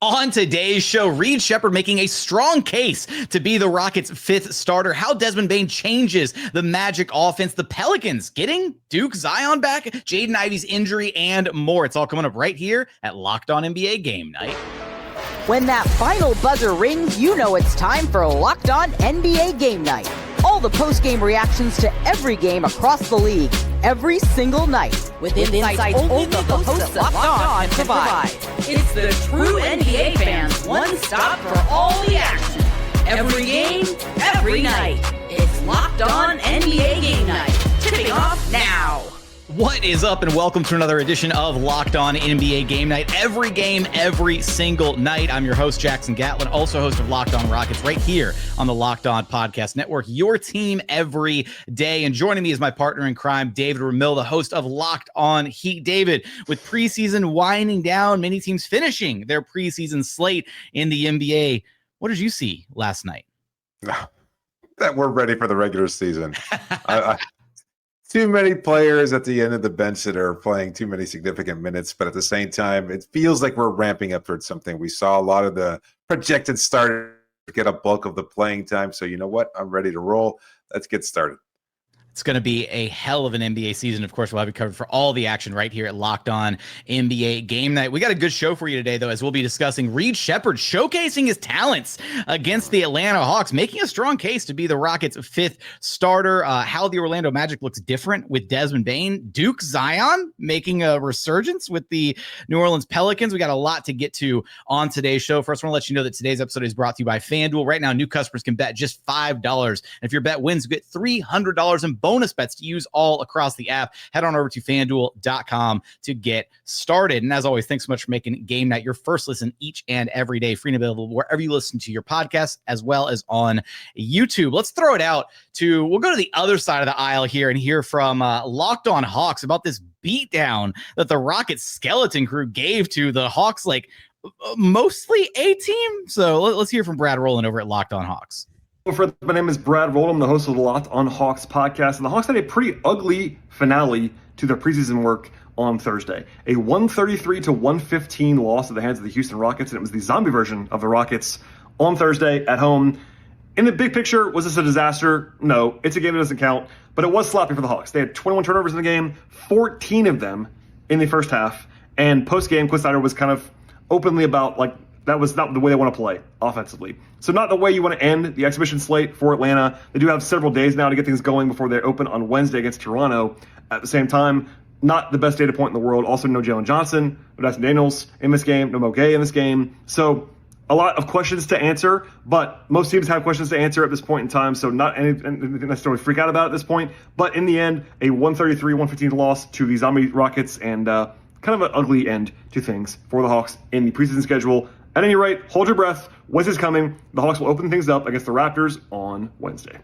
On today's show, Reed Sheppard making a strong case to be the Rockets' fifth starter, how Desmond Bane changes the Magic offense, the Pelicans getting Duke Zion back, Jaden Ivey's injury, and more. It's all coming up right here at Locked On NBA Game Night. When that final buzzer rings, you know it's time for Locked On NBA Game Night. All the post-game reactions to every game across the league, every single night. With insights only the hosts of Locked On can provide. It's the true NBA fans' one stop for all the action. Every game, every night. It's Locked On NBA Game Night. Tipping off now. What is up, and welcome to another edition of Locked On NBA Game Night. Every game, every single night. I'm your host, Jackson Gatlin, also host of Locked On Rockets, right here on the Locked On Podcast Network, your team every day. And joining me is my partner in crime, David Ramil, the host of Locked On Heat. David, with preseason winding down, many teams finishing their preseason slate in the NBA, what did you see last night? That we're ready for the regular season. Too many players at the end of the bench that are playing too many significant minutes, but at the same time, it feels like we're ramping up towards something. We saw a lot of the projected starters get a bulk of the playing time. So you know what? I'm ready to roll. Let's get started. It's going to be a hell of an NBA season. Of course, we'll have you covered for all the action right here at Locked On NBA Game Night. We got a good show for you today, though, as we'll be discussing Reed Sheppard showcasing his talents against the Atlanta Hawks, making a strong case to be the Rockets' fifth starter, how the Orlando Magic looks different with Desmond Bane, Duke Zion making a resurgence with the New Orleans Pelicans. We got a lot to get to on today's show. First, I want to let you know that today's episode is brought to you by FanDuel. Right now, new customers can bet just $5. And if your bet wins, you get $300 in bonus bets to use all across the app. Head on over to FanDuel.com to get started. And as always, thanks so much for making Game Night your first listen each and every day, free and available wherever you listen to your podcasts, as well as on YouTube. Let's throw it out we'll go to the other side of the aisle here and hear from Locked On Hawks about this beatdown that the Rockets skeleton crew gave to the Hawks, like mostly A team. So let's hear from Brad Rowland over at Locked On Hawks. My name is Brad Rowland. I'm the host of the Locked On Hawks podcast, and the Hawks had a pretty ugly finale to their preseason work on Thursday. A 133-115 loss at the hands of the Houston Rockets, and it was the zombie version of the Rockets on Thursday at home. In the big picture, was this a disaster? No, it's a game that doesn't count, but it was sloppy for the Hawks. They had 21 turnovers in the game, 14 of them in the first half, and post-game, Quinn Snyder was kind of openly about, like, that was not the way they want to play offensively. So not the way you want to end the exhibition slate for Atlanta. They do have several days now to get things going before they open on Wednesday against Toronto. At the same time, not the best data point in the world. Also, no Jalen Johnson, no Dyson Daniels in this game, no Mo Gay in this game. So a lot of questions to answer, but most teams have questions to answer at this point in time, so not anything necessarily freak out about at this point. But in the end, a 133-115 loss to the Zombie Rockets, and kind of an ugly end to things for the Hawks in the preseason schedule. At any rate, hold your breath. Wednesday's coming. The Hawks will open things up against the Raptors on Wednesday.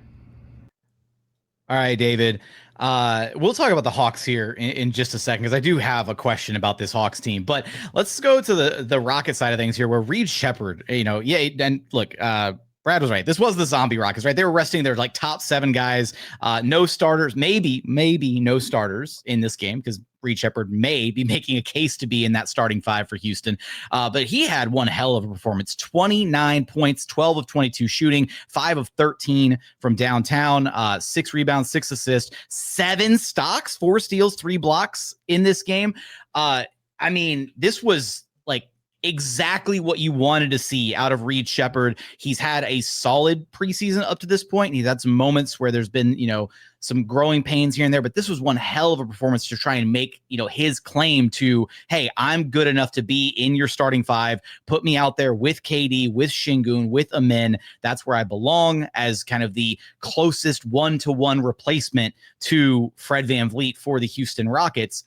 All right, David. We'll talk about the Hawks here in just a second, because I do have a question about this Hawks team. But let's go to the Rocket side of things here, where Reed Sheppard, and look, Brad was right. This was the zombie Rockets, right? They were resting their top 7 guys, no starters, maybe no starters in this game, because Reed Sheppard may be making a case to be in that starting 5 for Houston. But he had one hell of a performance, 29 points, 12 of 22 shooting, 5 of 13 from downtown, 6 rebounds, 6 assists, 7 stocks, 4 steals, 3 blocks in this game. This was like exactly what you wanted to see out of Reed Sheppard. He's had a solid preseason up to this point. He's had some moments where there's been, some growing pains here and there, but this was one hell of a performance to try and make, his claim to, hey, I'm good enough to be in your starting 5. Put me out there with KD, with Şengün, with Amin. That's where I belong, as kind of the closest one-to-one replacement to Fred VanVleet for the Houston Rockets.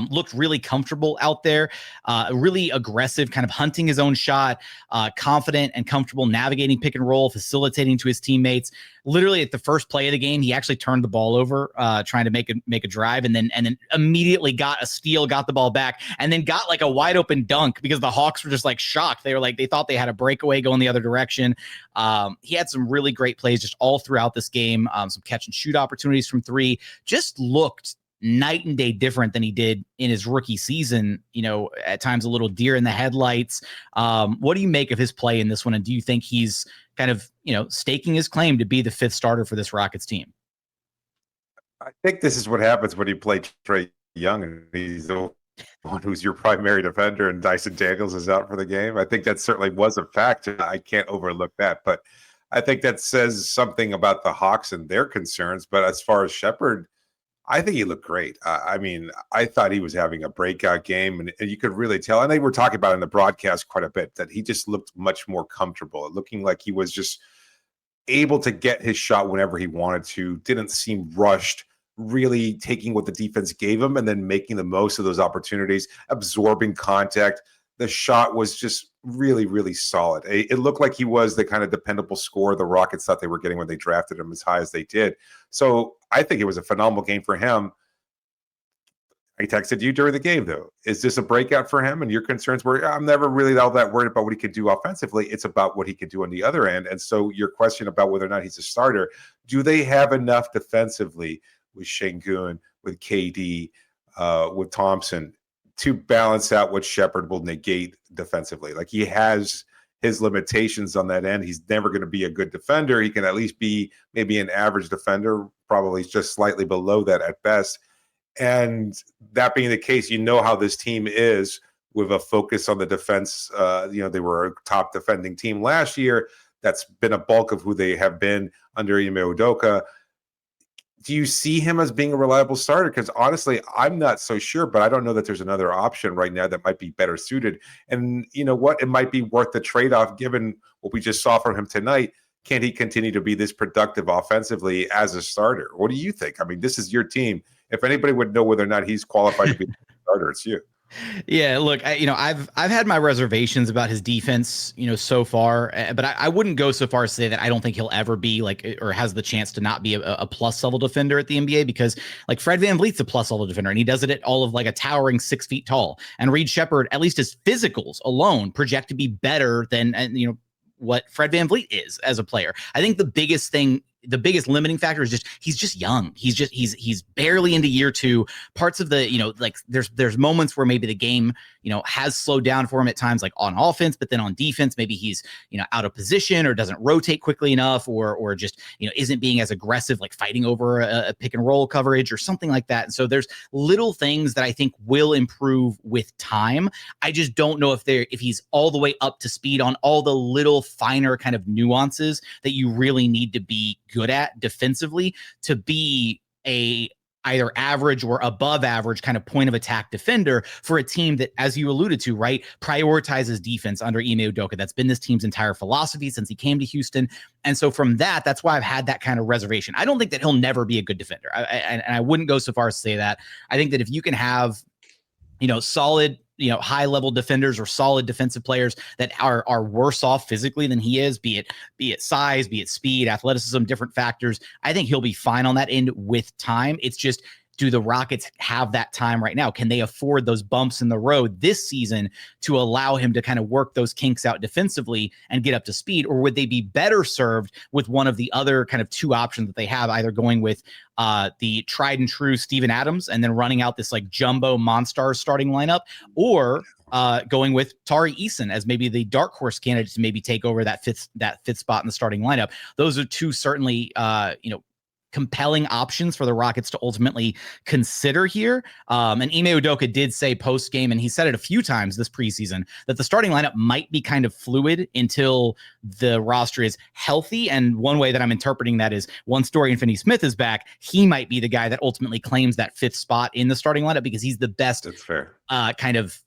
Looked really comfortable out there, really aggressive, kind of hunting his own shot, confident and comfortable navigating pick and roll, facilitating to his teammates. Literally at the first play of the game, he actually turned the ball over, trying to make a drive, and then immediately got a steal, got the ball back, and then got like a wide open dunk, because the Hawks were just like shocked. They were like, they thought they had a breakaway going the other direction. He had some really great plays just all throughout this game, some catch and shoot opportunities from 3, just looked night and day different than he did in his rookie season. At times a little deer in the headlights. What do you make of his play in this one? And do you think he's kind of, staking his claim to be the fifth starter for this Rockets team? I think this is what happens when you play Trae Young and he's the one who's your primary defender and Dyson Daniels is out for the game. I think that certainly was a fact. I can't overlook that, but I think that says something about the Hawks and their concerns. But as far as Sheppard, I think he looked great. I thought he was having a breakout game, and you could really tell. And they were talking about it in the broadcast quite a bit that he just looked much more comfortable, looking like he was just able to get his shot whenever he wanted to. Didn't seem rushed, really taking what the defense gave him and then making the most of those opportunities, absorbing contact. The shot was just really, really solid. It looked like he was the kind of dependable scorer the Rockets thought they were getting when they drafted him as high as they did. So I think it was a phenomenal game for him. I texted you during the game, though. Is this a breakout for him? And your concerns were, I'm never really all that worried about what he can do offensively. It's about what he can do on the other end. And so your question about whether or not he's a starter, do they have enough defensively with Şengün, with KD, with Thompson, to balance out what Sheppard will negate defensively? Like, he has his limitations on that end. He's never going to be a good defender. He can at least be maybe an average defender, probably just slightly below that at best. And that being the case, how this team is with a focus on the defense. They were a top defending team last year. That's been a bulk of who they have been under Ime Udoka. Do you see him as being a reliable starter? Because honestly, I'm not so sure, but I don't know that there's another option right now that might be better suited. And you know what? It might be worth the trade-off given what we just saw from him tonight. Can he continue to be this productive offensively as a starter? What do you think? I mean, this is your team. If anybody would know whether or not he's qualified to be a starter, it's you. Yeah, look, I've had my reservations about his defense, so far, but I wouldn't go so far as to say that I don't think he'll ever be or has the chance to not be a plus level defender at the NBA, because like Fred VanVleet's a plus level defender and he does it at all of like a towering 6 feet tall, and Reed Sheppard, at least his physicals alone, project to be better than what Fred VanVleet is as a player. I think the biggest limiting factor is just he's just young. He's barely into year 2. Parts of the there's moments where maybe the game has slowed down for him at times, like on offense, but then on defense maybe he's out of position or doesn't rotate quickly enough, or just isn't being as aggressive, like fighting over a pick and roll coverage or something like that. And so there's little things that I think will improve with time. I just don't know if he's all the way up to speed on all the little finer kind of nuances that you really need to be good at defensively to be a either average or above average kind of point of attack defender for a team that, as you alluded to, right, prioritizes defense under Ime Udoka. That's been this team's entire philosophy since he came to Houston. And so from that's why I've had that kind of reservation. I don't think that he'll never be a good defender. And I wouldn't go so far as to say that. I think that if you can have, solid, high level defenders or solid defensive players that are worse off physically than he is, be it size, be it speed, athleticism, different factors, I think he'll be fine on that end with time. It's just, do the Rockets have that time right now? Can they afford those bumps in the road this season to allow him to kind of work those kinks out defensively and get up to speed? Or would they be better served with one of the other kind of 2 options that they have, either going with the tried and true Steven Adams and then running out this like jumbo monster starting lineup, or going with Tari Eason as maybe the dark horse candidate to maybe take over that fifth spot in the starting lineup? Those are 2 certainly, compelling options for the Rockets to ultimately consider here. And Ime Udoka did say post game, and he said it a few times this preseason, that the starting lineup might be kind of fluid until the roster is healthy. And one way that I'm interpreting that is, once Dorian Finney-Smith is back, he might be the guy that ultimately claims that 5th spot in the starting lineup, because he's the best. That's fair. Kind of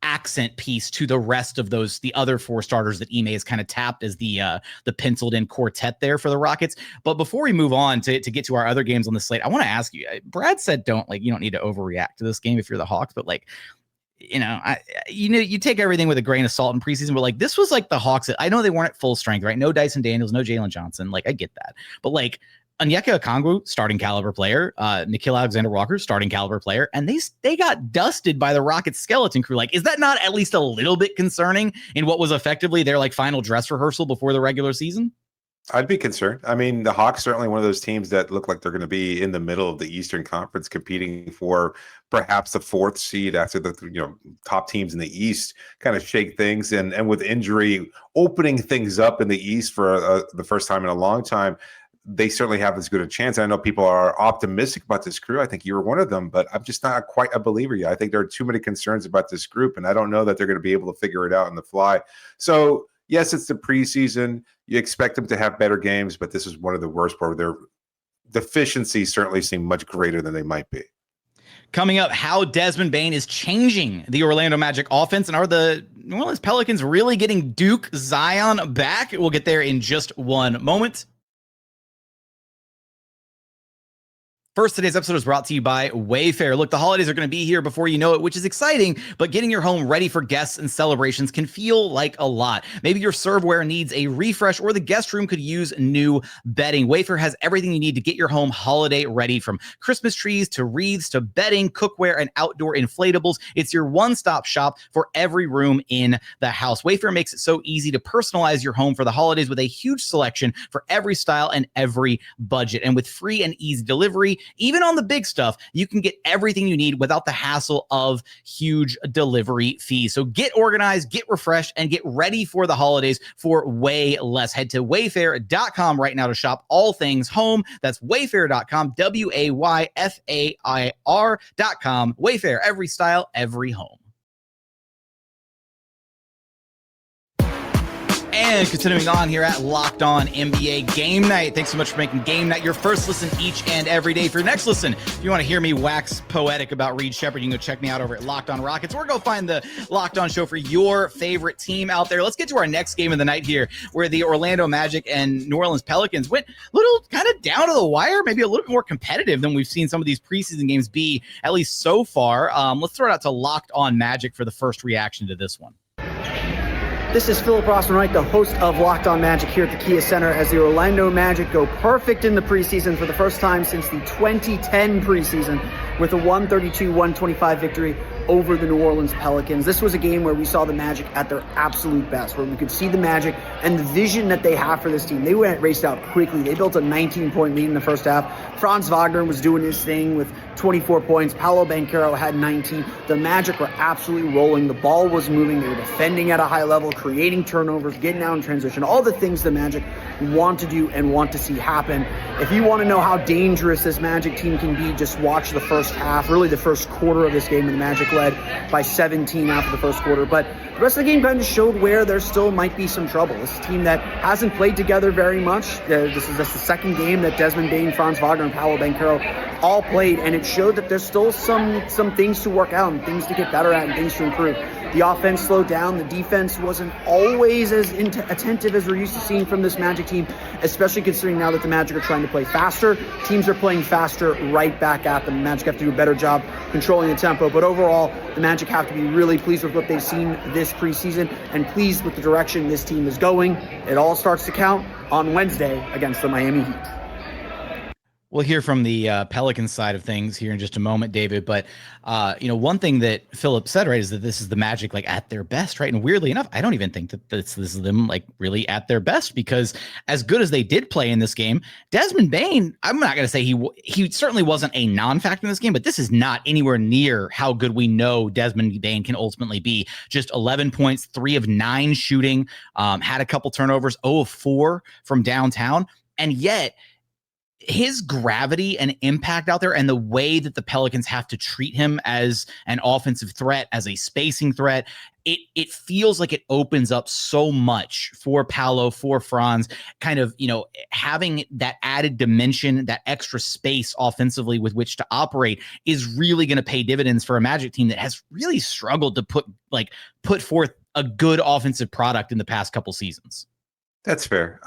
accent piece to the rest of the other 4 starters that Ime has kind of tapped as the penciled in quartet there for the Rockets. But before we move on to get to our other games on the slate, I want to ask you, Brad said you don't need to overreact to this game if you're the Hawks, but you take everything with a grain of salt in preseason, but this was like the Hawks. I know they weren't at full strength, right? No Dyson Daniels, no Jalen Johnson. I get that. But Onyeka Okongwu, starting caliber player, Nickeil Alexander-Walker, starting caliber player, and they got dusted by the Rockets skeleton crew. Is that not at least a little bit concerning in what was effectively their final dress rehearsal before the regular season? I'd be concerned. I mean, the Hawks certainly one of those teams that look like they're going to be in the middle of the Eastern Conference, competing for perhaps the 4th seed after the top teams in the East kind of shake things, and with injury opening things up in the East for the first time in a long time, they certainly have as good a chance. I know people are optimistic about this crew. I think you were one of them, but I'm just not quite a believer yet. I think there are too many concerns about this group, and I don't know that they're going to be able to figure it out on the fly. So yes, it's the preseason. You expect them to have better games, but this is one of the worst where their deficiencies certainly seem much greater than they might be. Coming up, how Desmond Bane is changing the Orlando Magic offense, and are the New Orleans Pelicans really getting Duke Zion back? We'll get there in just one moment. First, today's episode is brought to you by Wayfair. Look, the holidays are going to be here before you know it, which is exciting, but getting your home ready for guests and celebrations can feel like a lot. Maybe your serveware needs a refresh, or the guest room could use new bedding. Wayfair has everything you need to get your home holiday ready, from Christmas trees to wreaths to bedding, cookware, and outdoor inflatables. It's your one-stop shop for every room in the house. Wayfair makes it so easy to personalize your home for the holidays with a huge selection for every style and every budget. And with free and easy delivery, even on the big stuff, you can get everything you need without the hassle of huge delivery fees. So get organized, get refreshed, and get ready for the holidays for way less. Head to wayfair.com right now to shop all things home. That's wayfair.com, WAYFAIR.com. Wayfair, every style, every home. And continuing on here at Locked On NBA Game Night. Thanks so much for making Game Night your first listen each and every day. For your next listen, if you want to hear me wax poetic about Reed Sheppard, you can go check me out over at Locked On Rockets, or go find the Locked On show for your favorite team out there. Let's get to our next game of the night here, where the Orlando Magic and New Orleans Pelicans went a little kind of down to the wire, maybe a little bit more competitive than we've seen some of these preseason games be, at least so far. Let's throw it out to Locked On Magic for the first reaction to this one. This is Philip Rossman-Wright, the host of Locked On Magic here at the Kia Center, as the Orlando Magic go perfect in the preseason for the first time since the 2010 preseason with a 132-125 victory over the New Orleans Pelicans. This was a game where we saw the Magic at their absolute best, where we could see the Magic and the vision that they have for this team. They raced out quickly. They built a 19-point lead in the first half. Franz Wagner was doing his thing with 24 points. Paolo Banchero had 19. The Magic were absolutely rolling. The ball was moving. They were defending at a high level, creating turnovers, getting out in transition, all the things the Magic want to do and want to see happen. If you want to know how dangerous this Magic team can be, just watch the first half, really the first quarter of this game, and the Magic led by 17 after the first quarter. But the rest of the game kind of showed where there still might be some trouble. This is a team that hasn't played together very much. This is the second game that Desmond Bane, Franz Wagner, and Paolo Banchero all played, and it showed that there's still some things to work out and things to get better at and things to improve. The offense slowed down. The defense wasn't always as attentive as we're used to seeing from this Magic team, especially considering now that the Magic are trying to play faster. Teams are playing faster right back at them. The Magic have to do a better job controlling the tempo. But overall, the Magic have to be really pleased with what they've seen this preseason and pleased with the direction this team is going. It all starts to count on Wednesday against the Miami Heat. We'll hear from the Pelicans side of things here in just a moment, David. But, one thing that Philip said, right, is that this is the Magic, like, at their best, right? And weirdly enough, I don't even think that this is them, like, really at their best, because as good as they did play in this game, Desmond Bane, I'm not going to say he certainly wasn't a non-factor in this game, but this is not anywhere near how good we know Desmond Bane can ultimately be. Just 11 points, 3 of 9 shooting, had a couple turnovers, 0 of 4 from downtown, and yet his gravity and impact out there, and the way that the Pelicans have to treat him as an offensive threat, as a spacing threat, it feels like it opens up so much for Paolo, for Franz, kind of, having that added dimension, that extra space offensively with which to operate is really going to pay dividends for a Magic team that has really struggled to put forth a good offensive product in the past couple seasons. That's fair.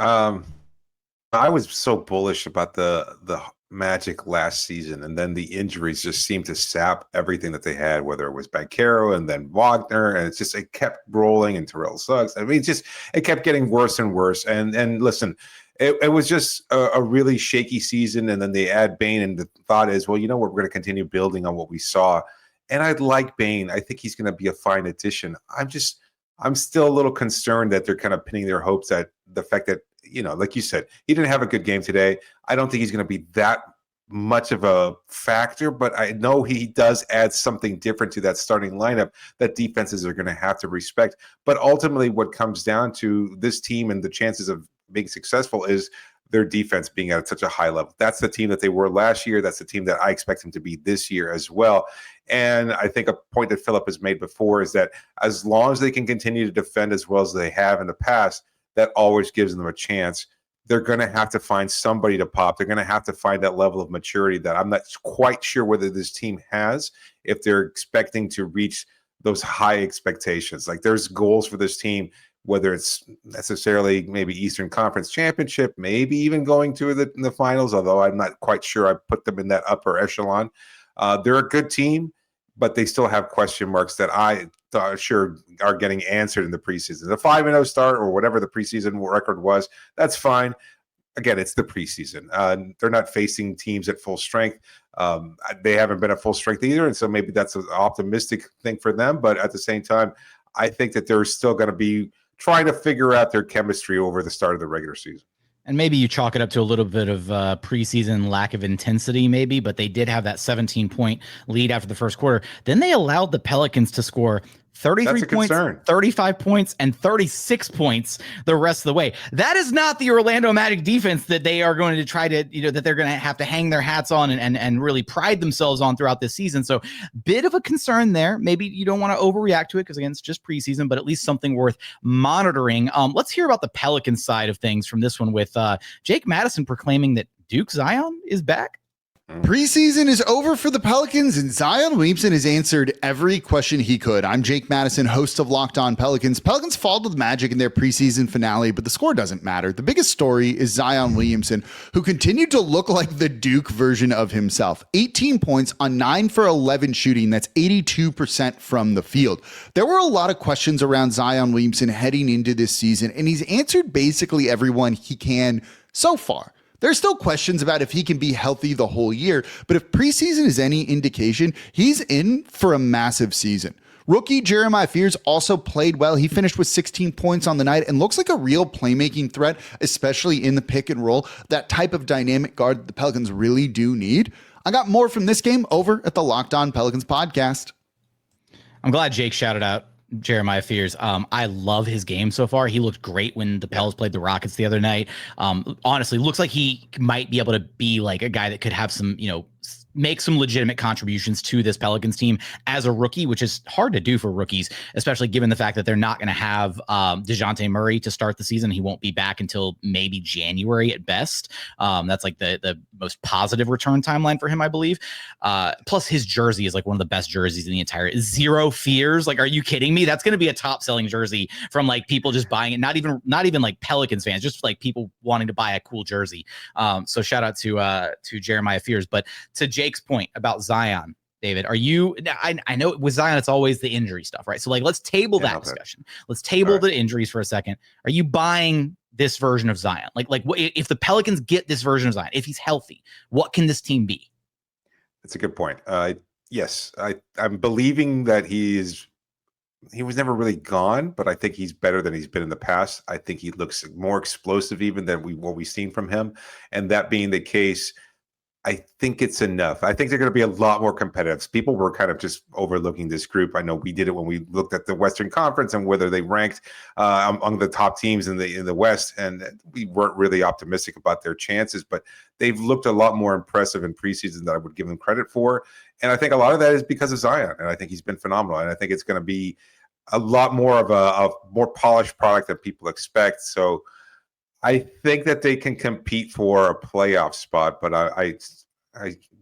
I was so bullish about the Magic last season, and then the injuries just seemed to sap everything that they had, whether it was Banchero and then Wagner, and it kept rolling, and Terrell Suggs. I mean, it kept getting worse and worse. And listen, it was just a really shaky season, and then they add Bane, and the thought is, well, we're going to continue building on what we saw. And I like Bane. I think he's going to be a fine addition. I'm still a little concerned that they're kind of pinning their hopes at the fact that like you said, he didn't have a good game today. I don't think he's going to be that much of a factor, but I know he does add something different to that starting lineup that defenses are going to have to respect. But ultimately, what comes down to this team and the chances of being successful is their defense being at such a high level. That's the team that they were last year. That's the team that I expect them to be this year as well. And I think a point that Philip has made before is that as long as they can continue to defend as well as they have in the past, that always gives them a chance. They're going to have to find somebody to pop. They're going to have to find that level of maturity that I'm not quite sure whether this team has if they're expecting to reach those high expectations. Like there's goals for this team, whether it's necessarily maybe Eastern Conference Championship, maybe even going to the finals, although I'm not quite sure I put them in that upper echelon. They're a good team, but they still have question marks that I thought sure are getting answered in the preseason. The 5-0 start or whatever the preseason record was, that's fine. Again, it's the preseason. They're not facing teams at full strength. They haven't been at full strength either, and so maybe that's an optimistic thing for them. But at the same time, I think that they're still going to be trying to figure out their chemistry over the start of the regular season. And maybe you chalk it up to a little bit of preseason lack of intensity, maybe, but they did have that 17-point lead after the first quarter. Then they allowed the Pelicans to score 33 points, 35 points, and 36 points the rest of the way. That is not the Orlando Magic defense that they are going to try to, that they're going to have to hang their hats on and really pride themselves on throughout this season. So bit of a concern there. Maybe you don't want to overreact to it because, again, it's just preseason, but at least something worth monitoring. Let's hear about the Pelicans side of things from this one with Jake Madison proclaiming that Duke Zion is back. Preseason is over for the Pelicans, and Zion Williamson has answered every question he could. I'm Jake Madison, host of Locked On Pelicans. Pelicans fall to the Magic in their preseason finale, but the score doesn't matter. The biggest story is Zion Williamson, who continued to look like the Duke version of himself. 18 points on 9 for 11 shooting. That's 82% from the field. There were a lot of questions around Zion Williamson heading into this season, and he's answered basically everyone he can so far. There's still questions about if he can be healthy the whole year, but if preseason is any indication, he's in for a massive season. Rookie Jeremiah Fears also played well. He finished with 16 points on the night and looks like a real playmaking threat, especially in the pick and roll, that type of dynamic guard that the Pelicans really do need. I got more from this game over at the Locked On Pelicans podcast. I'm glad Jake shouted out Jeremiah Fears. I love his game so far. He looked great when the Pels played the Rockets the other night. Honestly, looks like he might be able to be like a guy that could have some, make some legitimate contributions to this Pelicans team as a rookie, which is hard to do for rookies, especially given the fact that they're not going to have DeJounte Murray to start the season. He won't be back until maybe January at best. That's like the most positive return timeline for him, I believe. Plus his jersey is like one of the best jerseys in the entire Zero Fears. Like, are you kidding me? That's going to be a top selling jersey from like people just buying it. Not even like Pelicans fans, just like people wanting to buy a cool jersey. So shout out to Jeremiah Fears, but to Jake's point about Zion, David, are you, I know with Zion, it's always the injury stuff, right? So like, let's table that discussion. Let's table the injuries for a second. Are you buying this version of Zion? Like if the Pelicans get this version of Zion, if he's healthy, what can this team be? That's a good point. Yes, I'm believing that he was never really gone, but I think he's better than he's been in the past. I think he looks more explosive even than what we've seen from him. And that being the case, I think it's enough. I think they're going to be a lot more competitive. People were kind of just overlooking this group. I know we did it when we looked at the Western Conference and whether they ranked among the top teams in the West, and we weren't really optimistic about their chances. But they've looked a lot more impressive in preseason than I would give them credit for. And I think a lot of that is because of Zion, and I think he's been phenomenal. And I think it's going to be a lot more of a more polished product than people expect. So I think that they can compete for a playoff spot, but I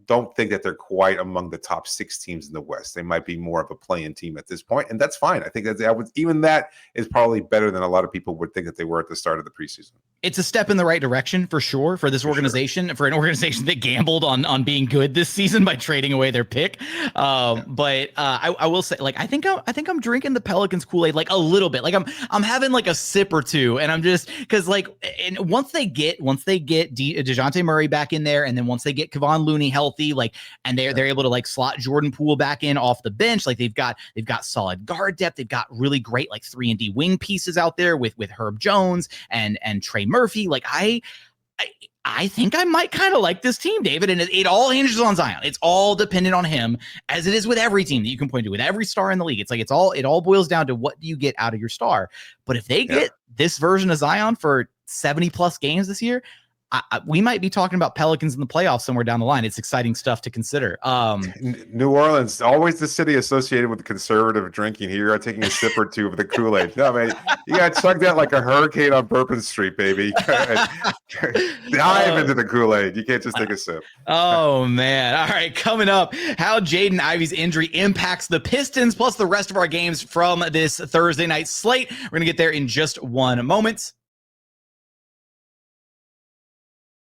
don't think that they're quite among the top 6 teams in the West. They might be more of a play-in team at this point, and that's fine. I think that even that is probably better than a lot of people would think that they were at the start of the preseason. It's a step in the right direction for sure for this organization, for an organization that gambled on being good this season by trading away their pick. But I will say, like, I think I'm drinking the Pelicans Kool-Aid like a little bit. Like I'm having like a sip or two, and I'm just because like, and once they get DeJounte Murray back in there, and then once they get Kevon Looney healthy, like, and they're able to like slot Jordan Poole back in off the bench, like they've got solid guard depth, they've got really great like 3-and-D wing pieces out there with Herb Jones and Trey Murphy. Like I think I might kind of like this team, David, and it all hinges on Zion. It's all dependent on him, as it is with every team that you can point to, with every star in the league. It's like it all boils down to what do you get out of your star. But if they get this version of Zion for 70 plus games this year, we might be talking about Pelicans in the playoffs somewhere down the line. It's exciting stuff to consider. New Orleans, always the city associated with conservative drinking. Here you are taking a sip or two of the Kool-Aid. No, man, you got chugged out like a hurricane on Bourbon Street, baby. Dive into the Kool-Aid. You can't just take a sip. Oh, man. All right, coming up, how Jaden Ivey's injury impacts the Pistons, plus the rest of our games from this Thursday night slate. We're going to get there in just one moment.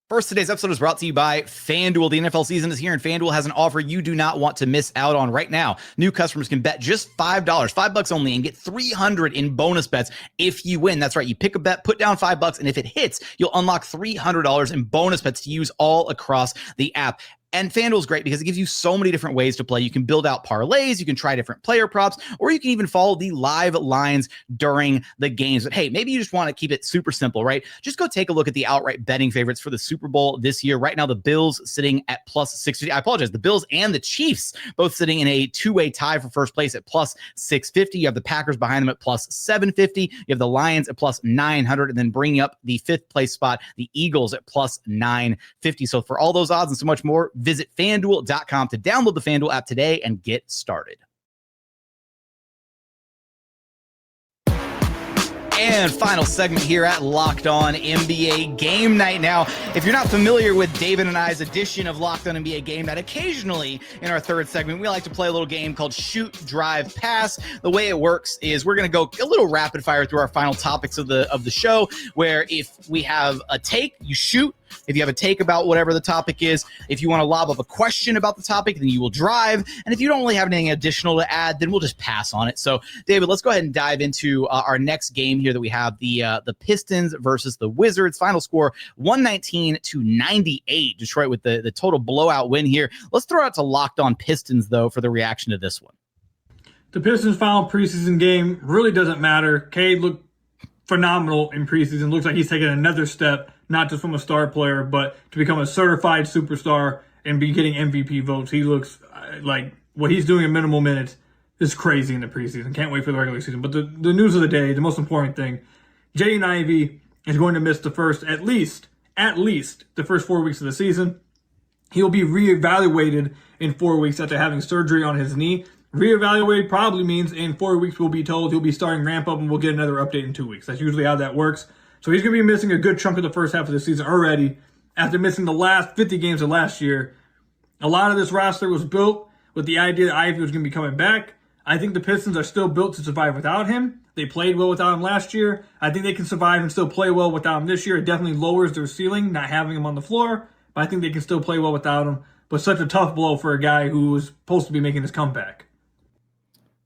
First, today's episode is brought to you by FanDuel. The NFL season is here, and FanDuel has an offer you do not want to miss out on right now. New customers can bet just $5, $5 only, and get $300 in bonus bets if you win. That's right. You pick a bet, put down $5, and if it hits, you'll unlock $300 in bonus bets to use all across the app. And FanDuel is great because it gives you so many different ways to play. You can build out parlays, you can try different player props, or you can even follow the live lines during the games. But hey, maybe you just want to keep it super simple, right? Just go take a look at the outright betting favorites for the Super Bowl this year. Right now, the Bills sitting at plus 650. I apologize. The Bills and the Chiefs both sitting in a two-way tie for first place at plus 650. You have the Packers behind them at plus 750. You have the Lions at plus 900, and then bringing up the fifth place spot, the Eagles at plus 950. So for all those odds and so much more, visit FanDuel.com to download the FanDuel app today and get started. And final segment here at Locked On NBA Game Night. Now, if you're not familiar with David and I's edition of Locked On NBA Game Night, occasionally in our third segment, we like to play a little game called Shoot, Drive, Pass. The way it works is we're going to go a little rapid fire through our final topics of the show, where if we have a take, you shoot. If you have a take about whatever the topic is, if you want to lob up a question about the topic, then you will drive. And if you don't really have anything additional to add, then we'll just pass on it. So, David, let's go ahead and dive into our next game here that we have, the Pistons versus the Wizards. Final score, 119-98. Detroit with the total blowout win here. Let's throw out to Locked On Pistons, though, for the reaction to this one. The Pistons' final preseason game really doesn't matter. Cade looked phenomenal in preseason. Looks like he's taken another step, not just from a star player, but to become a certified superstar and be getting MVP votes. He looks like what he's doing in minimal minutes is crazy in the preseason. Can't wait for the regular season. But the news of the day, the most important thing, Jaden Ivey is going to miss the first, at least the first 4 weeks of the season. He'll be reevaluated in 4 weeks after having surgery on his knee. Reevaluate probably means in 4 weeks we'll be told he'll be starting ramp up and we'll get another update in 2 weeks. That's usually how that works. So he's going to be missing a good chunk of the first half of the season already after missing the last 50 games of last year. A lot of this roster was built with the idea that Ivey was going to be coming back. I think the Pistons are still built to survive without him. They played well without him last year. I think they can survive and still play well without him this year. It definitely lowers their ceiling not having him on the floor, but I think they can still play well without him. But such a tough blow for a guy who was supposed to be making his comeback.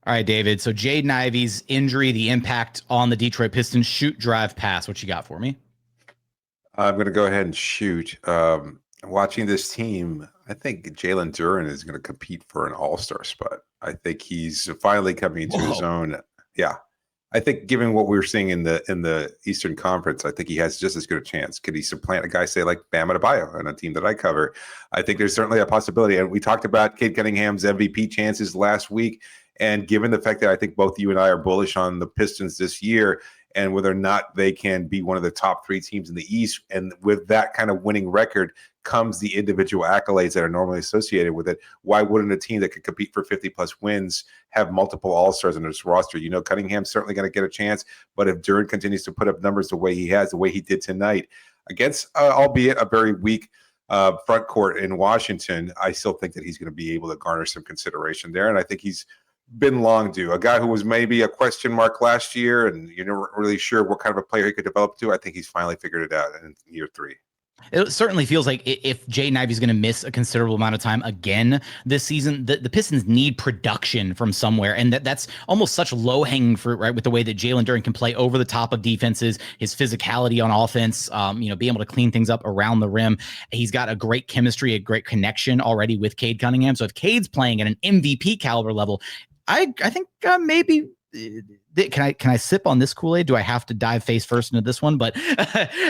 All right, David. So Jaden Ivey's injury, the impact on the Detroit Pistons. Shoot, drive, pass. What you got for me? I'm going to go ahead and shoot. Watching this team, I think Jalen Duren is going to compete for an all-star spot. I think he's finally coming into his own. Yeah. I think given what we're seeing in the Eastern Conference, I think he has just as good a chance. Could he supplant a guy, say, like Bam Adebayo on a team that I cover? I think there's certainly a possibility. And we talked about Cade Cunningham's MVP chances last week. And given the fact that I think both you and I are bullish on the Pistons this year and whether or not they can be one of the top three teams in the East, and with that kind of winning record comes the individual accolades that are normally associated with it, why wouldn't a team that could compete for 50-plus wins have multiple all-stars on its roster? You know, Cunningham's certainly going to get a chance, but if Duren continues to put up numbers the way he has, the way he did tonight, against, albeit a very weak front court in Washington, I still think that he's going to be able to garner some consideration there, and I think he's been long due. A guy who was maybe a question mark last year and you're not really sure what kind of a player he could develop to, I think he's finally figured it out in year 3. It certainly feels like if Jaden Ivey is going to miss a considerable amount of time again this season, the Pistons need production from somewhere. And that's almost such low-hanging fruit, right, with the way that Jalen Duren can play over the top of defenses, his physicality on offense, being able to clean things up around the rim. He's got a great chemistry, a great connection already with Cade Cunningham. So if Cade's playing at an MVP caliber level, I think maybe can I sip on this Kool-Aid? Do I have to dive face first into this one? But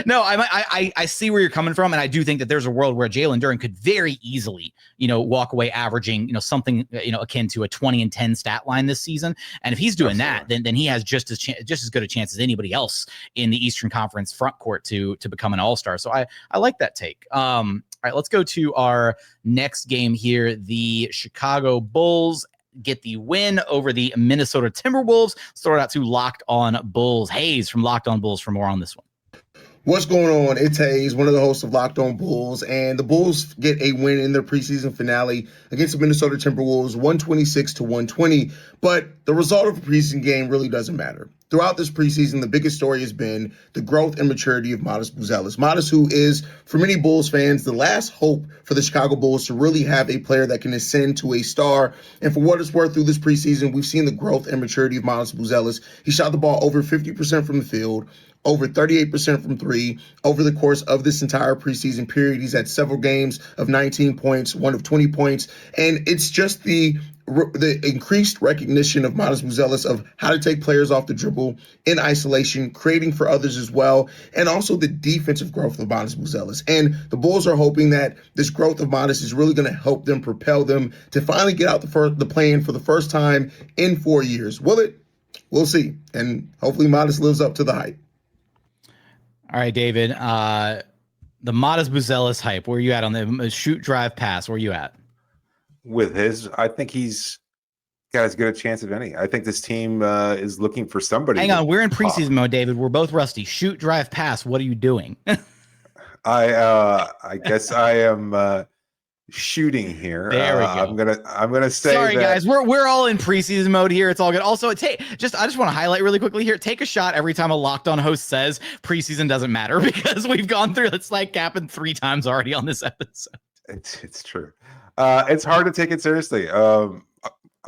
no, I see where you're coming from, and I do think that there's a world where Jalen Duren could very easily, walk away averaging, something, akin to a 20 and 10 stat line this season. And if he's doing that, then he has just as good a chance as anybody else in the Eastern Conference front court to become an all-star. So I like that take. All right, let's go to our next game here. The Chicago Bulls get the win over the Minnesota Timberwolves. Let's throw it out to Locked On Bulls. Hayes from Locked On Bulls for more on this one. What's going on? It's Hayes, one of the hosts of Locked On Bulls, and the Bulls get a win in their preseason finale against the Minnesota Timberwolves, 126-120. But the result of a preseason game really doesn't matter. Throughout this preseason, the biggest story has been the growth and maturity of Modest Buzelis. Modest, who is, for many Bulls fans, the last hope for the Chicago Bulls to really have a player that can ascend to a star. And for what it's worth, through this preseason, we've seen the growth and maturity of Modest Buzelis. He shot the ball over 50% from the field, over 38% from three over the course of this entire preseason period. He's had several games of 19 points, one of 20 points. And it's just the increased recognition of Modest Buzelis of how to take players off the dribble in isolation, creating for others as well, and also the defensive growth of Modest Buzelis. And the Bulls are hoping that this growth of Modest is really going to help them propel them to finally get out the play-in for the first time in 4 years. Will it? We'll see. And hopefully Modest lives up to the hype. All right, David, the Modest Buzelis hype, where are you at on the shoot, drive, pass? Where are you at? With his, I think he's got as good a chance of any. I think this team is looking for somebody. Hang on, we're in preseason mode, David. We're both rusty. Shoot, drive, pass. What are you doing? I guess I am shooting here. There we go. I'm gonna say. Sorry, that, guys. We're all in preseason mode here. It's all good. Also, I just want to highlight really quickly here. Take a shot every time a Locked On host says preseason doesn't matter, because we've gone through it's like happened 3 times already on this episode. It's true. It's hard to take it seriously.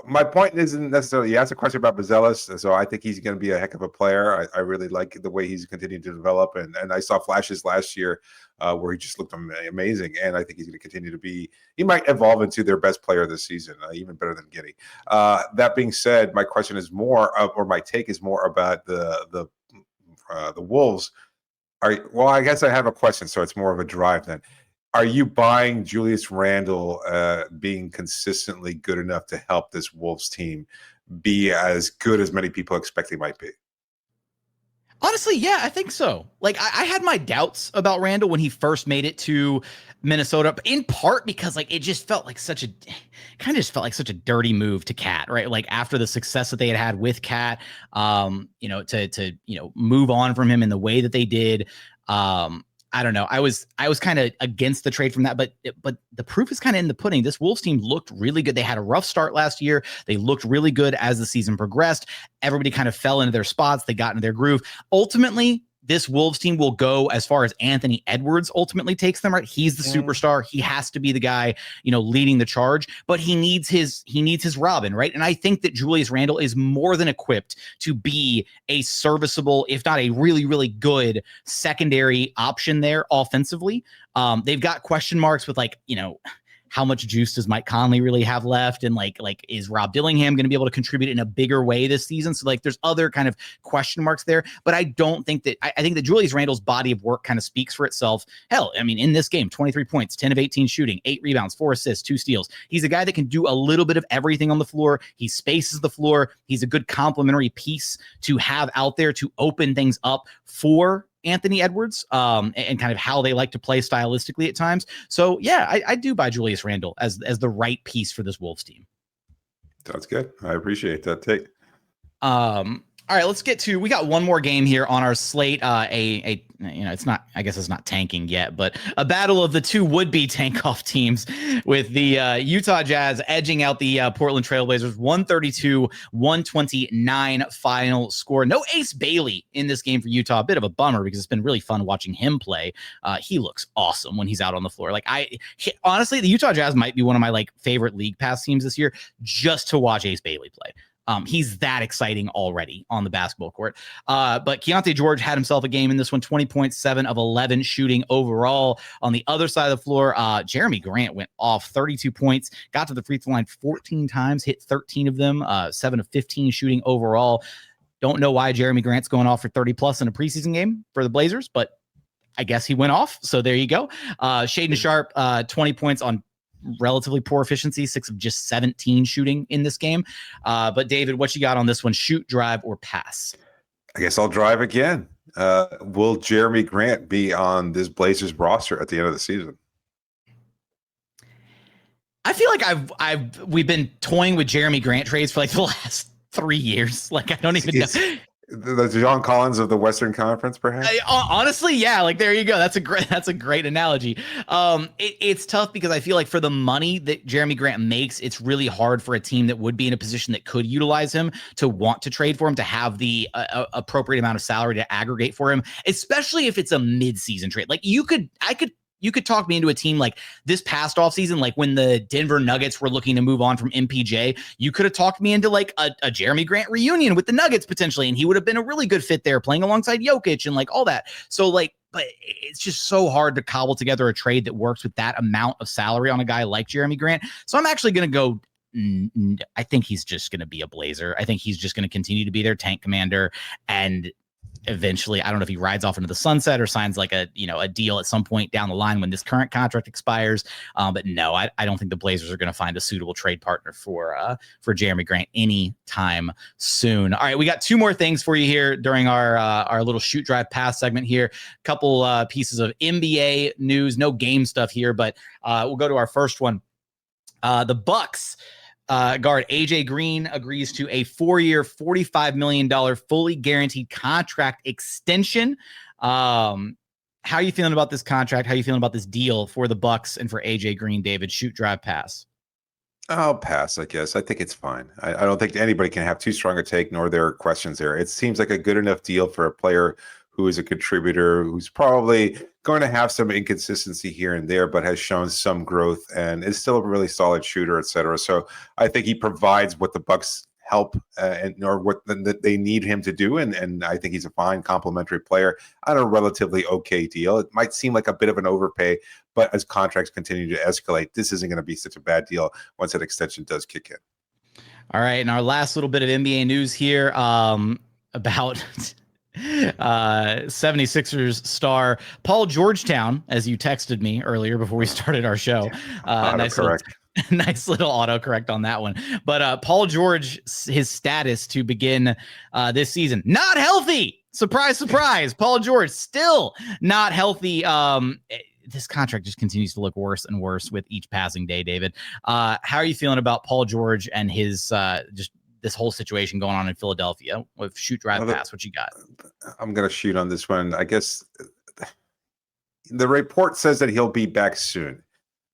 My point isn't necessarily, you asked a question about Buzelis, so I think he's going to be a heck of a player. I really like the way he's continuing to develop, and I saw flashes last year where he just looked amazing, and I think he's going to continue to be, he might evolve into their best player this season, even better than Giddey. That being said, my question is more, or my take is more about the Wolves. Well, I guess I have a question, so it's more of a drive then. Are you buying Julius Randle being consistently good enough to help this Wolves team be as good as many people expect he might be? Honestly, yeah, I think so. Like, I had my doubts about Randle when he first made it to Minnesota, in part because it just felt like such a dirty move to Cat, right? Like, after the success that they had with Cat, to move on from him in the way that they did. I don't know. I was kind of against the trade from that, but the proof is kind of in the pudding. This Wolves team looked really good. They had a rough start last year. They looked really good as the season progressed. Everybody kind of fell into their spots. They got into their groove. Ultimately, this Wolves team will go as far as Anthony Edwards ultimately takes them, right? He's the superstar. He has to be the guy, leading the charge, but he needs his Robin, right? And I think that Julius Randle is more than equipped to be a serviceable, if not a really, really good secondary option there offensively. They've got question marks with how much juice does Mike Conley really have left? And is Rob Dillingham going to be able to contribute in a bigger way this season? So there's other kind of question marks there, but I don't think that, I think that Julius Randle's body of work kind of speaks for itself. Hell, I mean, in this game, 23 points, 10 of 18 shooting, 8 rebounds, 4 assists, 2 steals. He's a guy that can do a little bit of everything on the floor. He spaces the floor. He's a good complementary piece to have out there to open things up for Anthony Edwards, and kind of how they like to play stylistically at times. So yeah, I do buy Julius Randle as the right piece for this Wolves team. Sounds good. I appreciate that take. All right, let's get to, we got one more game here on our slate. It's not, I guess it's not tanking yet, but a battle of the two would-be tank-off teams, with the Utah Jazz edging out the Portland Trailblazers, 132-129 final score. No Ace Bailey in this game for Utah. A bit of a bummer, because it's been really fun watching him play. He looks awesome when he's out on the floor. Honestly, the Utah Jazz might be one of my favorite league pass teams this year, just to watch Ace Bailey play. He's that exciting already on the basketball court. But Keontae George had himself a game in this one, 20.7 of 11 shooting overall. On the other side of the floor, Jeremy Grant went off 32 points, got to the free throw line 14 times, hit 13 of them, 7 of 15 shooting overall. Don't know why Jeremy Grant's going off for 30 plus in a preseason game for the Blazers, but I guess he went off. So there you go. Shaedon Sharpe, 20 points on relatively poor efficiency, 6 of just 17 shooting in this game. But David, what you got on this one? Shoot, drive, or pass? I guess I'll drive again. Will Jeremy Grant be on this Blazers roster at the end of the season? I feel like we've been toying with Jeremy Grant trades for like the last 3 years. Like, I don't even know. The John Collins of the Western Conference, perhaps. Honestly, yeah. Like, there you go. That's a great analogy. It's tough because I feel like for the money that Jeremy Grant makes, it's really hard for a team that would be in a position that could utilize him to want to trade for him, to have the appropriate amount of salary to aggregate for him, especially if it's a mid-season trade. Like, you could talk me into a team like this past offseason, like when the Denver Nuggets were looking to move on from MPJ. You could have talked me into like a Jeremy Grant reunion with the Nuggets potentially, and he would have been a really good fit there, playing alongside Jokic and like all that. So like, but it's just so hard to cobble together a trade that works with that amount of salary on a guy like Jeremy Grant. So I'm actually going to go. I think he's just going to be a Blazer. I think he's just going to continue to be their tank commander, and eventually, I don't know if he rides off into the sunset or signs like a deal at some point down the line when this current contract expires. But no, I don't think the Blazers are going to find a suitable trade partner for Jeremy Grant anytime soon. All right, we got 2 more things for you here during our little shoot, drive, pass segment here. A couple pieces of NBA news, no game stuff here, but we'll go to our first one. The Bucks. Guard AJ Green agrees to a 4-year, $45 million fully guaranteed contract extension. How are you feeling about this contract? How are you feeling about this deal for the Bucks and for AJ Green, David? Shoot, drive, pass. I'll pass, I guess. I think it's fine. I don't think anybody can have too strong a take, nor there are questions there. It seems like a good enough deal for a player who is a contributor, who's probably going to have some inconsistency here and there, but has shown some growth and is still a really solid shooter, et cetera. So I think he provides what the Bucks help or what they need him to do. And I think he's a fine complementary player on a relatively okay deal. It might seem like a bit of an overpay, but as contracts continue to escalate, this isn't going to be such a bad deal once that extension does kick in. All right. And our last little bit of NBA news here about 76ers star Paul Georgetown, as you texted me earlier before we started our show. Nice little autocorrect on that one. But Paul George, his status to begin this season, not healthy. Surprise, surprise. Paul George still not healthy. This contract just continues to look worse and worse with each passing day, David. How are you feeling about Paul George and his just this whole situation going on in Philadelphia with shoot, drive, pass? What you got? I'm going to shoot on this one. I guess the report says that he'll be back soon,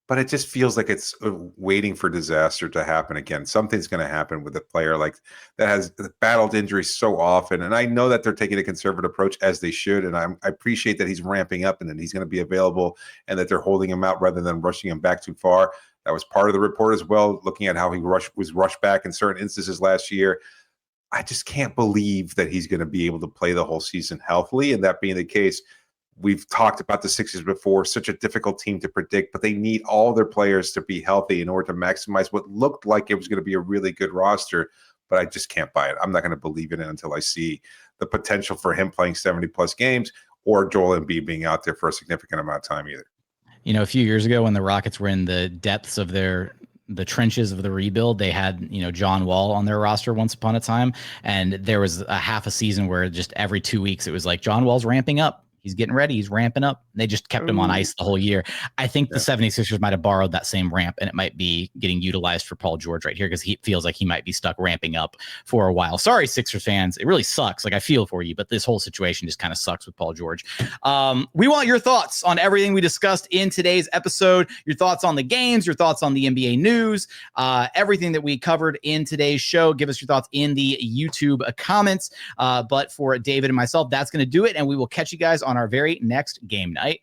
but it just feels like it's waiting for disaster to happen again. Something's going to happen with a player like that has battled injuries so often. And I know that they're taking a conservative approach, as they should. And I appreciate that he's ramping up and that he's going to be available and that they're holding him out rather than rushing him back too far. That was part of the report as well, looking at how he was rushed back in certain instances last year. I just can't believe that he's going to be able to play the whole season healthily. And that being the case, we've talked about the Sixers before, such a difficult team to predict, but they need all their players to be healthy in order to maximize what looked like it was going to be a really good roster. But I just can't buy it. I'm not going to believe in it until I see the potential for him playing 70-plus games or Joel Embiid being out there for a significant amount of time either. You know, a few years ago when the Rockets were in the depths of the trenches of the rebuild, they had, John Wall on their roster once upon a time. And there was a half a season where just every 2 weeks, it was like John Wall's ramping up. He's getting ready. He's ramping up. They just kept him on ice the whole year. I think the 76ers might have borrowed that same ramp, and it might be getting utilized for Paul George right here because he feels like he might be stuck ramping up for a while. Sorry, Sixers fans. It really sucks. Like, I feel for you, but this whole situation just kind of sucks with Paul George. We want your thoughts on everything we discussed in today's episode, your thoughts on the games, your thoughts on the NBA news, everything that we covered in today's show. Give us your thoughts in the YouTube comments. But for David and myself, that's going to do it, and we will catch you guys on our very next game night.